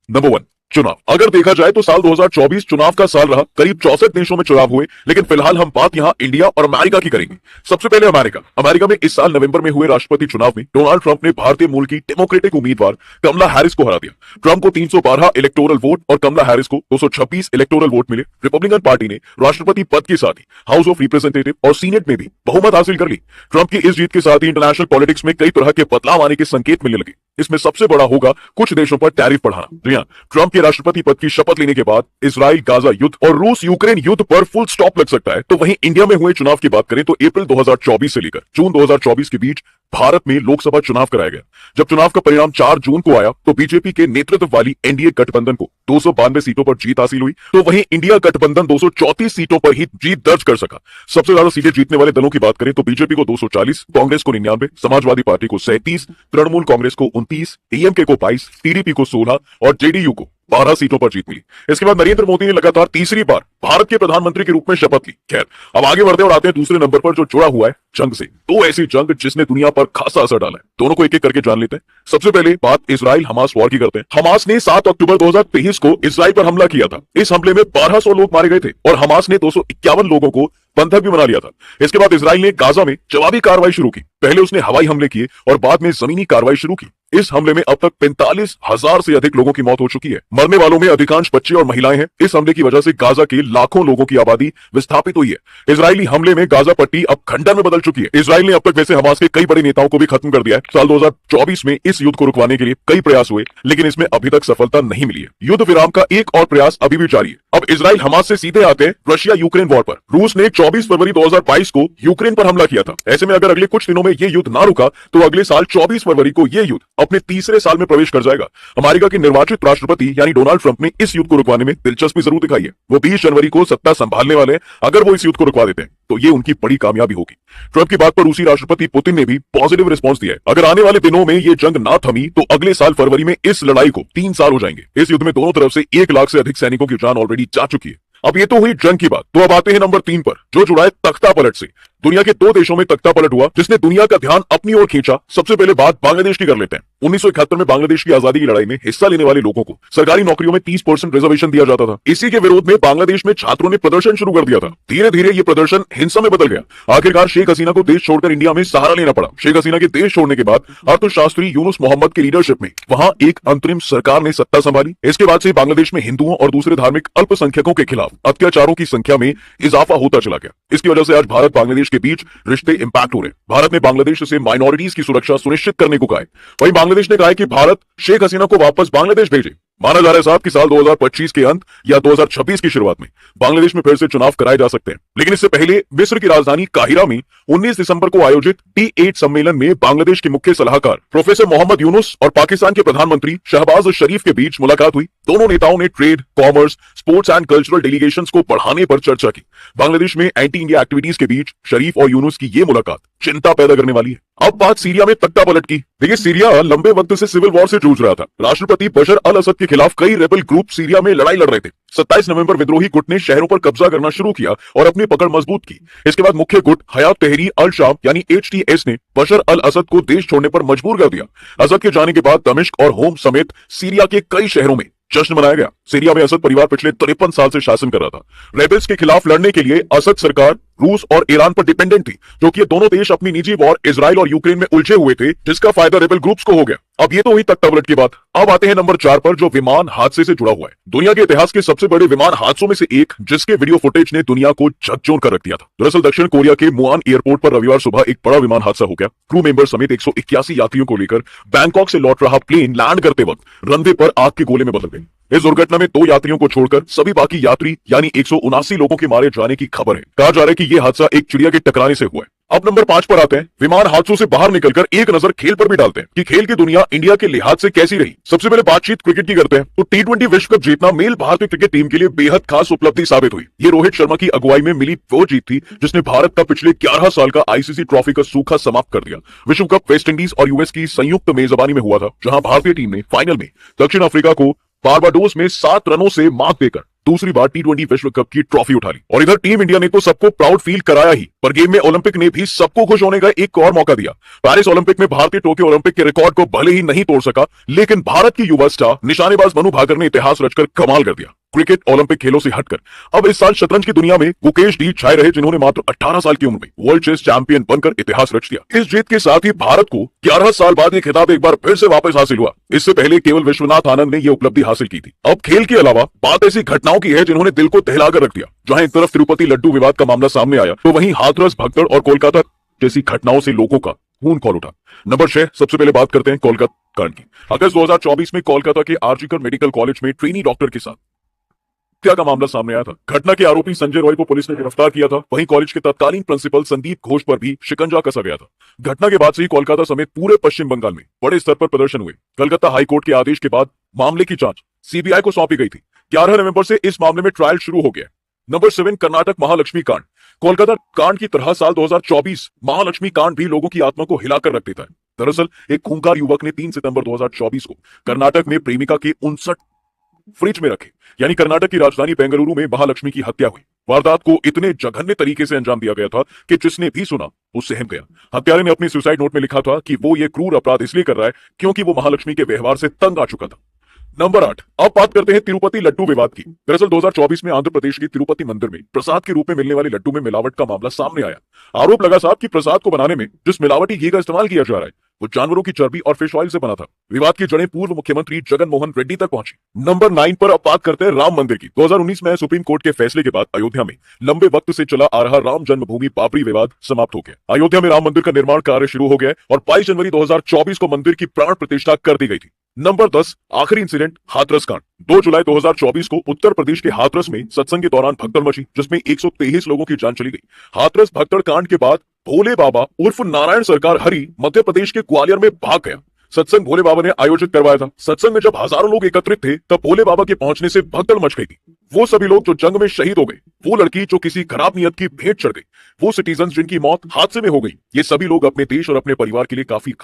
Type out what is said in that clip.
Number one, चुनाव। अगर देखा जाए तो साल 2024 चुनाव का साल रहा। करीब 64 देशों में चुनाव हुए, लेकिन फिलहाल हम बात यहां इंडिया और अमेरिका की करेंगे। सबसे पहले अमेरिका में इस साल नवंबर में हुए राष्ट्रपति चुनाव में डोनाल्ड ट्रंप ने भारतीय मूल की डेमोक्रेटिक उम्मीदवार कमला हैरिस को हरा दिया। ट्रंप को 312 इलेक्टोरल वोट और कमला हैरिस को 226 इलेक्टोरल वोट मिले। रिपब्लिकन पार्टी ने राष्ट्रपति पद के साथ ही हाउस ऑफ रिप्रेजेंटेटिव और सीनेट में भी बहुमत हासिल कर ली। ट्रंप की इस जीत के साथ ही इंटरनेशनल पॉलिटिक्स में कई तरह के बदलाव आने के संकेत मिलने लगे। इसमें सबसे बड़ा होगा कुछ देशों पर टैरिफ बढ़ाना। जी हां, ट्रंप के राष्ट्रपति पद की शपथ लेने के बाद इजराइल गाजा युद्ध और रूस यूक्रेन युद्ध पर फुल स्टॉप लग सकता है। तो वहीं इंडिया में हुए चुनाव की बात करें तो अप्रैल 2024 से लेकर जून 2024 के बीच भारत में लोकसभा चुनाव कराया गया। जब चुनाव का परिणाम 4 जून को आया तो बीजेपी के नेतृत्व वाली एनडीए गठबंधन को 292 सीटों पर जीत हासिल हुई। तो वहीं इंडिया गठबंधन 234 सीटों पर ही जीत दर्ज कर सका। सबसे ज्यादा सीटें जीतने वाले दलों की बात करें तो बीजेपी को 240, कांग्रेस को 99, समाजवादी पार्टी को 37, तृणमूल कांग्रेस को 29, डीएमके को 22, टीडीपी को 16 और जेडीयू को 12 सीटों पर जीत मिली। इसके बाद नरेंद्र मोदी ने लगातार तीसरी बार भारत के प्रधानमंत्री के रूप में शपथ ली। खैर, अब आगे बढ़ते और आते हैं दूसरे नंबर पर जो जुड़ा हुआ है जंग से। तो ऐसी जंग जिसने दुनिया पर खासा असर डाला है। दोनों को एक एक करके जान लेते हैं। सबसे पहले बात इजराइल हमास वॉर की करते हैं। हमास ने 7 अक्टूबर 2023 को इजराइल पर हमला किया था। इस हमले में 1200 लोग मारे गए थे और हमास ने 251 लोगों को बंधक भी बना लिया था। इसके बाद इजराइल ने गाजा में जवाबी कार्रवाई शुरू की। पहले उसने हवाई हमले किए और बाद में जमीनी कार्रवाई शुरू की। इस हमले में अब तक 45,000 से अधिक लोगों की मौत हो चुकी है। मरने वालों में अधिकांश बच्चे और महिलाएं हैं। इस हमले की वजह से गाजा के लाखों लोगों की आबादी विस्थापित हुई है। इजरायली हमले में गाजा पट्टी अब खंडर में बदल चुकी है। इजराइल ने अब तक वैसे हमास के कई बड़े नेताओं को भी खत्म कर दिया है। साल 2024 में इस युद्ध को रुकवाने के लिए कई प्रयास हुए, लेकिन इसमें अभी तक सफलता नहीं मिली है। युद्ध विराम का एक और प्रयास अभी भी जारी है। अब इजराइल हमास से सीधे आते हैं रशिया यूक्रेन वॉर पर। रूस ने 24 फरवरी 2022 को यूक्रेन पर हमला किया था। ऐसे में अगर अगले कुछ दिनों में यह युद्ध ना रुका तो अगले साल 24 फरवरी को यह युद्ध अपने तीसरे साल में प्रवेश कर जाएगा। अमेरिका के निर्वाचित राष्ट्रपति यानी डोनाल्ड ट्रंप ने इस युद्ध को रुकवाने में दिलचस्पी जरूर दिखाई है। वो 20 जनवरी को सत्ता संभालने वाले हैं। अगर वो इस युद्ध को रुकवा देते हैं तो ये उनकी बड़ी कामयाबी होगी। ट्रंप की बात पर रूसी राष्ट्रपति पुतिन ने भी पॉजिटिव रिस्पांस दिया है। अगर आने वाले दिनों में ये जंग ना थमी तो अगले साल फरवरी में इस लड़ाई को 3 साल हो जाएंगे। इस युद्ध में दोनों तरफ से 1 लाख से अधिक सैनिकों की जान ऑलरेडी जा चुकी है। अब ये तो हुई जंग की बात। तो अब आते हैं नंबर 3 पर जो जुड़ा है तख्ता पलट से। दुनिया के 2 देशों में तख्ता पलट हुआ जिसने दुनिया का ध्यान अपनी ओर खींचा। सबसे पहले बात बांग्लादेश की कर लेते हैं। 1971 में बांग्लादेश की आजादी की लड़ाई में हिस्सा लेने वाले लोगों को सरकारी नौकरियों में 30% रिजर्वेशन दिया जाता था। इसी के विरोध में बांग्लादेश में छात्रों ने प्रदर्शन शुरू कर दिया था। धीरे धीरे ये प्रदर्शन हिंसा में बदल गया। आखिरकार शेख हसीना को देश छोड़कर इंडिया में सहारा लेना पड़ा। शेख हसीना के देश छोड़ने के बाद अर्थशास्त्री यूनुस मोहम्मद की लीडरशिप में वहां एक अंतरिम सरकार ने सत्ता संभाली। इसके बाद से बांग्लादेश में हिंदुओं और दूसरे धार्मिक अल्पसंख्यकों के खिलाफ अत्याचारों की संख्या में इजाफा होता चला गया। इसकी वजह से आज भारत बांग्लादेश के बीच रिश्ते इंपैक्ट हो रहे हैं। भारत ने बांग्लादेश से माइनॉरिटीज की सुरक्षा सुनिश्चित करने को कहा है। वहीं बांग्लादेश ने कहा है कि भारत शेख हसीना को वापस बांग्लादेश भेजे। माना जा रहा है साहब कि साल 2025 के अंत या 2026 की शुरुआत में बांग्लादेश में फिर से चुनाव कराए जा सकते हैं। लेकिन इससे पहले मिस्र की राजधानी काहिरा में 19 दिसंबर को आयोजित T8 सम्मेलन में बांग्लादेश के मुख्य सलाहकार प्रोफेसर मोहम्मद यूनुस और पाकिस्तान के प्रधानमंत्री शहबाज शरीफ के बीच मुलाकात हुई। दोनों नेताओं ने trade, commerce, sports and cultural delegations को बढ़ाने पर चर्चा की। बांग्लादेश में एंटी इंडिया एक्टिविटीज के बीच शरीफ और यूनुस की ये मुलाकात चिंता पैदा करने वाली है। अब बात सीरिया में तख्ता पलट की। देखिए, सीरिया लंबे वक्त से सिविल वॉर से जूझ रहा था। राष्ट्रपति बशर अल असद के खिलाफ कई रेबल ग्रुप सीरिया में लड़ाई लड़ रहे थे। 27 नवंबर विद्रोही गुट ने शहरों पर कब्जा करना शुरू किया और अपनी पकड़ मजबूत की। इसके बाद मुख्य गुट हयात तहरीर अल शाम यानी HTS ने बशर अल असद को देश छोड़ने पर मजबूर कर दिया। असद के जाने के बाद दमिश्क और होम समेत सीरिया के कई शहरों में जश्न मनाया गया। सीरिया में असद परिवार पिछले 53 साल से शासन कर रहा था। रेबल्स के खिलाफ लड़ने के लिए असद सरकार रूस और ईरान पर डिपेंडेंट थी, जो कि ये दोनों देश अपनी निजी वॉर इजराइल और यूक्रेन में उलझे हुए थे, जिसका फायदा रेबल ग्रुप्स को हो गया। अब ये तो हुई तख्ता पलट की बात। अब आते हैं नंबर 4 पर जो विमान हादसे से जुड़ा हुआ है। दुनिया के इतिहास के सबसे बड़े विमान हादसों में से एक जिसके वीडियो फुटेज ने दुनिया को झकझोर कर रख दिया था। दरअसल दक्षिण कोरिया के मुआन एयरपोर्ट पर रविवार सुबह एक बड़ा विमान हादसा हो गया। क्रू मेंबर समेत 181 यात्रियों को लेकर बैंकॉक से लौट रहा प्लेन लैंड करते वक्त रनवे पर आग के गोले में बदल गए। इस दुर्घटना में 2 यात्रियों को छोड़कर सभी बाकी यात्री यानी 179 लोगों के मारे जाने की खबर है। कहा जा रहा है कि यह हादसा एक चिड़िया के टकराने से हुआ है। अब नंबर 5 पर आते हैं। विमान हादसों से बाहर निकलकर एक नजर खेल पर भी डालते हैं कि खेल की दुनिया इंडिया के लिहाज से कैसी रही। सबसे पहले बातचीत क्रिकेट की करते हैं तो T20 विश्व कप जीतना मेल भारतीय क्रिकेट टीम के लिए बेहद खास उपलब्धि साबित हुई। ये रोहित शर्मा की अगुवाई में मिली वो जीत थी जिसने भारत का पिछले 11 साल का आईसीसी ट्रॉफी का सूखा समाप्त कर दिया। विश्व कप वेस्टइंडीज और यूएस की संयुक्त मेजबानी में हुआ था, जहां भारतीय टीम ने फाइनल में दक्षिण अफ्रीका को बारबाडोस में 7 रनों से मात देकर दूसरी बार T20 विश्व कप की ट्रॉफी उठा ली। और इधर टीम इंडिया ने तो सबको प्राउड फील कराया ही, पर गेम में ओलंपिक ने भी सबको खुश होने का एक और मौका दिया। पेरिस ओलंपिक में भारतीय टोक्यो ओलंपिक के रिकॉर्ड को भले ही नहीं तोड़ सका, लेकिन भारत की युवा स्टार निशानेबाज मनु भाकर ने इतिहास रचकर कमाल कर दिया। क्रिकेट ओलंपिक खेलों से हटकर अब इस साल शतरंज की दुनिया में गुकेश डी छाए रहे, जिन्होंने मात्र 18 साल की उम्र में वर्ल्ड चेस चैंपियन बनकर इतिहास रच दिया। इस जीत के साथ ही भारत को 11 साल बाद ये खिताब एक बार फिर से वापस हासिल हुआ। इससे पहले केवल विश्वनाथ आनंद ने यह उपलब्धि हासिल की थी। अब खेल के अलावा बात ऐसी घटनाओं की है जिन्होंने दिल को दहलाकर रख दिया। जहां एक तरफ तिरुपति लड्डू विवाद का मामला सामने आया, तो वहीं हाथरस, भगदड़ और कोलकाता जैसी घटनाओं से लोगों का खून खौल उठा। नंबर 6, सबसे पहले बात करते हैं कोलकाता कांड की। अगस्त 2024 में कोलकाता के आरजीकर मेडिकल कॉलेज में ट्रेनी डॉक्टर के साथ हत्या का मामला सामने आया था। घटना के आरोपी संजय रॉय को पुलिस ने गिरफ्तार किया था। वहीं कॉलेज के तत्कालीन प्रिंसिपल संदीप घोष पर भी शिकंजा कसा गया था। घटना के बाद से ही कोलकाता समेत पूरे पश्चिम बंगाल में बड़े स्तर पर प्रदर्शन हुए। कलकत्ता हाईकोर्ट के आदेश के बाद मामले की जांच सीबीआई को सौंपी गई थी। 11 नवंबर से इस मामले में ट्रायल शुरू हो गया। नंबर 7, कर्नाटक महालक्ष्मी कांड। कोलकाता कांड की तरह साल 2024 महालक्ष्मी कांड भी लोगों की आत्मा को हिलाकर रख देता है। दरअसल एक खूंखार युवक ने 3 सितंबर 2024 को कर्नाटक में प्रेमिका के 59 फ्रिज में रखे, यानी कर्नाटक की राजधानी बेंगलुरु में महालक्ष्मी की हत्या हुई। वारदात को इतने जघन्य तरीके से अंजाम दिया गया था कि जिसने भी सुना वो सहम गया। हत्यारे ने अपने सुसाइड नोट में लिखा था कि वो ये क्रूर अपराध इसलिए कर रहा है क्योंकि वो महालक्ष्मी के व्यवहार से तंग आ चुका था। नंबर 8, अब बात करते हैं तिरुपति लड्डू विवाद की। दरअसल 2024 में आंध्र प्रदेश के तिरुपति मंदिर में प्रसाद के रूप में मिलने वाले लड्डू में मिलावट का मामला सामने आया। आरोप लगा साहब कि प्रसाद को बनाने में जिस मिलावटी घी का इस्तेमाल किया जा रहा है वो जानवरों की चर्बी और फिश ऑयल से बना था। विवाद की जड़ें पूर्व मुख्यमंत्री जगन मोहन रेड्डी तक पहुंची। नंबर 9 पर अब बात करते हैं राम मंदिर की। 2019 में सुप्रीम कोर्ट के फैसले के बाद अयोध्या में लंबे वक्त से चला आ रहा राम जन्मभूमि बाबरी विवाद समाप्त हो गया। अयोध्या में राम मंदिर का निर्माण कार्य शुरू हो गया और 22 जनवरी 2024 को मंदिर की प्राण प्रतिष्ठा कर दी गई थी। नंबर 10, आखिरी इंसिडेंट हाथरस कांड। 2 जुलाई 2024 को उत्तर प्रदेश के हाथरस में सत्संग के दौरान भगदड़ मची, जिसमें 123 लोगों की जान चली गई। हाथरस भगदड़ कांड के बाद भोले बाबा उर्फ नारायण सरकार हरि मध्य प्रदेश के ग्वालियर में भाग गया। सत्संग भोले बाबा ने आयोजित करवाया था। सत्संग में जब हजारों लोग एकत्रित थे तब भोले बाबा के पहुंचने से भगदड़ मच गई थी। वो सभी लोग जो जंग में शहीद हो गए, वो लड़की जो किसी खराब नियत की भेंट चढ़ गई, वो सिटीजन जिनकी मौत हादसे में हो गई, ये सभी लोग अपने देश और अपने परिवार के लिए काफी